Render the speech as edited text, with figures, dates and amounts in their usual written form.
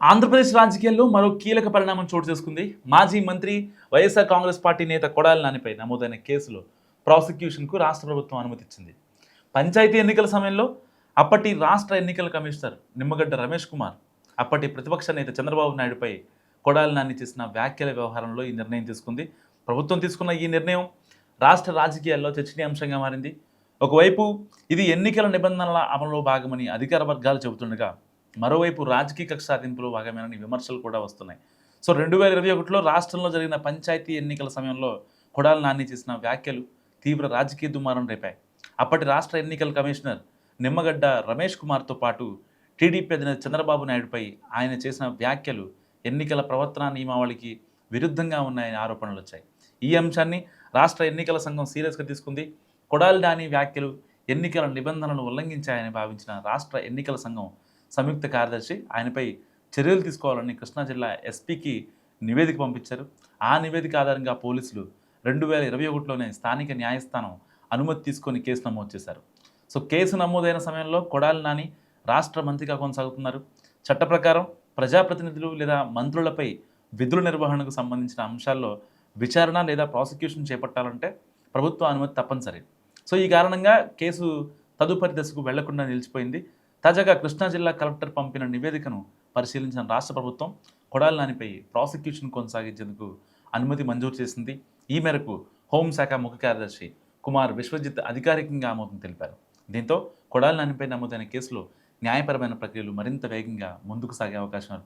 ఆంధ్రప్రదేశ్ రాజకీయాల్లో మరో కీలక పరిణామం చోటు చేసుకుంది. మాజీ మంత్రి, వైఎస్ఆర్ కాంగ్రెస్ పార్టీ నేత కొడాలి నానిపై నమోదైన కేసులో ప్రాసిక్యూషన్కు రాష్ట్ర ప్రభుత్వం అనుమతిచ్చింది. పంచాయతీ ఎన్నికల సమయంలో అప్పటి రాష్ట్ర ఎన్నికల కమిషనర్ నిమ్మగడ్డ రమేష్ కుమార్, అప్పటి ప్రతిపక్ష నేత చంద్రబాబు నాయుడుపై కొడాలి నాని చేసిన వ్యాఖ్యల వ్యవహారంలో ఈ నిర్ణయం తీసుకుంది. ప్రభుత్వం తీసుకున్న ఈ నిర్ణయం రాష్ట్ర రాజకీయాల్లో చర్చనీయాంశంగా మారింది. ఒకవైపు ఇది ఎన్నికల నిబంధనల అమలులో భాగమని అధికార వర్గాలు చెబుతుండగా, మరోవైపు రాజకీయ కక్ష సాధింపులో భాగమేనని విమర్శలు కూడా వస్తున్నాయి. సో 2021లో రాష్ట్రంలో జరిగిన పంచాయతీ ఎన్నికల సమయంలో కొడాలి నాని చేసిన వ్యాఖ్యలు తీవ్ర రాజకీయ దుమారం రేపాయి. అప్పటి రాష్ట్ర ఎన్నికల కమిషనర్ నిమ్మగడ్డ రమేష్ కుమార్తో పాటు టీడీపీ అధినేత చంద్రబాబు నాయుడుపై ఆయన చేసిన వ్యాఖ్యలు ఎన్నికల ప్రవర్తన నియమావళికి విరుద్ధంగా ఉన్నాయని ఆరోపణలు వచ్చాయి. ఈ అంశాన్ని రాష్ట్ర ఎన్నికల సంఘం సీరియస్గా తీసుకుంది. కొడాలి నాని వ్యాఖ్యలు ఎన్నికల నిబంధనలను ఉల్లంఘించాయని భావించిన రాష్ట్ర ఎన్నికల సంఘం సంయుక్త కార్యదర్శి ఆయనపై చర్యలు తీసుకోవాలని కృష్ణా జిల్లా ఎస్పీకి నివేదిక పంపించారు. ఆ నివేదిక ఆధారంగా పోలీసులు 2021లోనే స్థానిక న్యాయస్థానం అనుమతి తీసుకొని కేసు నమోదు చేశారు. సో కేసు నమోదైన సమయంలో కొడాలి నాని రాష్ట్ర మంత్రిగా కొనసాగుతున్నారు. చట్ట ప్రకారం ప్రజాప్రతినిధులు లేదా మంత్రులపై విధుల నిర్వహణకు సంబంధించిన అంశాల్లో విచారణ లేదా ప్రాసిక్యూషన్ చేపట్టాలంటే ప్రభుత్వ అనుమతి తప్పనిసరి. సో ఈ కారణంగా కేసు తదుపరి దశకు వెళ్లకుండా నిలిచిపోయింది. తాజాగా కృష్ణా జిల్లా కలెక్టర్ పంపిన నివేదికను పరిశీలించిన రాష్ట్ర ప్రభుత్వం కొడాలి నానిపై ప్రాసిక్యూషన్ కొనసాగించేందుకు అనుమతి మంజూరు చేసింది. ఈ మేరకు హోంశాఖ ముఖ్య కార్యదర్శి కుమార్ విశ్వజిత్ అధికారికంగా ఆమోదం తెలిపారు. దీంతో కొడాలి నానిపై నమోదైన కేసులో న్యాయపరమైన ప్రక్రియలు మరింత వేగంగా ముందుకు సాగే అవకాశం